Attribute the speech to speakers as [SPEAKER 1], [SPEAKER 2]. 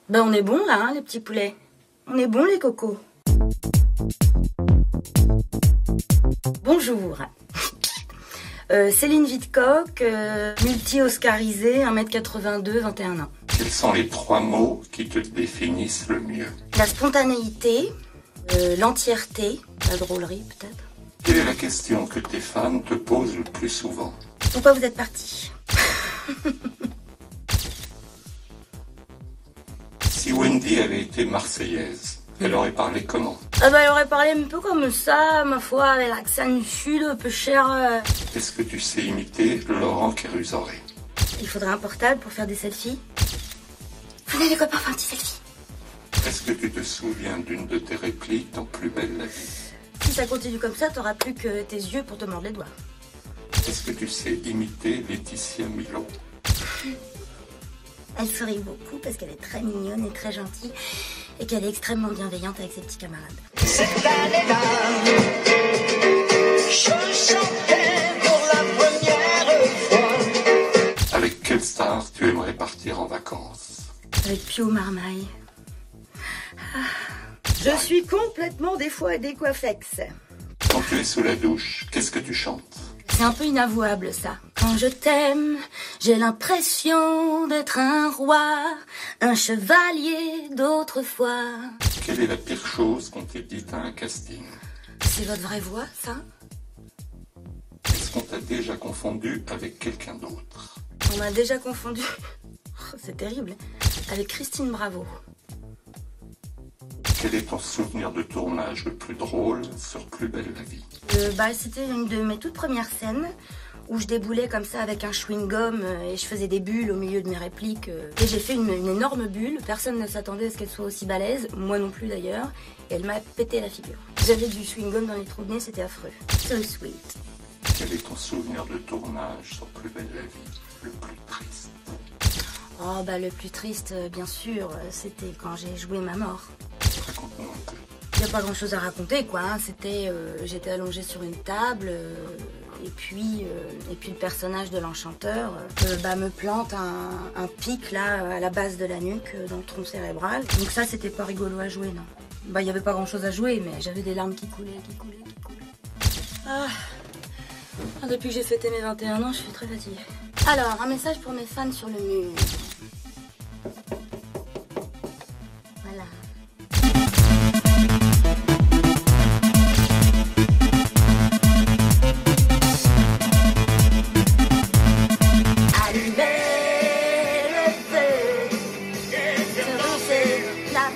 [SPEAKER 1] Ben on est bon là, hein, les petits poulets. On est bon les cocos. Bonjour. Céline Vidcock, multi-oscarisée, 1m82, 21 ans.
[SPEAKER 2] Quels sont les 3 mots qui te définissent le mieux?
[SPEAKER 1] La spontanéité, l'entièreté, la drôlerie peut-être.
[SPEAKER 2] Quelle est la question que tes fans te posent le plus souvent?
[SPEAKER 1] Pourquoi vous êtes parti?
[SPEAKER 2] Si Wendy avait été marseillaise, elle aurait parlé comment?
[SPEAKER 1] Ah bah elle aurait parlé un peu comme ça, ma foi, avec l'accent du sud, un peu cher.
[SPEAKER 2] Est-ce que tu sais imiter Laurent Kéruzoré?
[SPEAKER 1] Il faudrait un portable pour faire des selfies. Venez les copains, faire un petit selfie.
[SPEAKER 2] Est-ce que tu te souviens d'une de tes répliques dans Plus belle la vie?
[SPEAKER 1] Si ça continue comme ça, t'auras plus que tes yeux pour te mordre les doigts.
[SPEAKER 2] Est-ce que tu sais imiter Laetitia Milot?
[SPEAKER 1] Elle sourit beaucoup parce qu'elle est très mignonne et très gentille et qu'elle est extrêmement bienveillante avec ses petits camarades.
[SPEAKER 3] Cette année-là, je chantais pour la première fois.
[SPEAKER 2] Avec quelle star tu aimerais partir en vacances?
[SPEAKER 1] Avec Pio Marmaille. Je suis complètement décoiffex.
[SPEAKER 2] Quand tu es sous la douche, qu'est-ce que tu chantes?
[SPEAKER 1] C'est un peu inavouable ça. Quand je t'aime, j'ai l'impression d'être un roi, un chevalier d'autrefois.
[SPEAKER 2] Quelle est la pire chose qu'on t'ait dite à un casting?
[SPEAKER 1] C'est votre vraie voix, ça?
[SPEAKER 2] Est-ce qu'on t'a déjà confondu avec quelqu'un d'autre?
[SPEAKER 1] On m'a déjà confondu, c'est terrible, avec Christine Bravo.
[SPEAKER 2] Quel est ton souvenir de tournage le plus drôle sur Plus belle la vie?
[SPEAKER 1] C'était une de mes toutes premières scènes où je déboulais comme ça avec un chewing-gum et je faisais des bulles au milieu de mes répliques. Et j'ai fait une énorme bulle, personne ne s'attendait à ce qu'elle soit aussi balèze, moi non plus d'ailleurs, et elle m'a pété la figure. J'avais du chewing-gum dans les trous de nez, c'était affreux. So sweet.
[SPEAKER 2] Quel est ton souvenir de tournage sur Plus belle la vie le plus triste?
[SPEAKER 1] Oh bah le plus triste, bien sûr, c'était quand j'ai joué ma mort.
[SPEAKER 2] Raconte-nous un peu.
[SPEAKER 1] Il n'y a pas grand chose à raconter quoi, hein. C'était, j'étais allongée sur une table et puis le personnage de l'enchanteur me plante un pic là à la base de la nuque dans le tronc cérébral. Donc ça c'était pas rigolo à jouer non. Bah il n'y avait pas grand chose à jouer mais j'avais des larmes qui coulaient. Ah. Depuis que j'ai fêté mes 21 ans je suis très fatiguée. Alors un message pour mes fans sur le mur. Voilà. Allumez le feu, se lancer la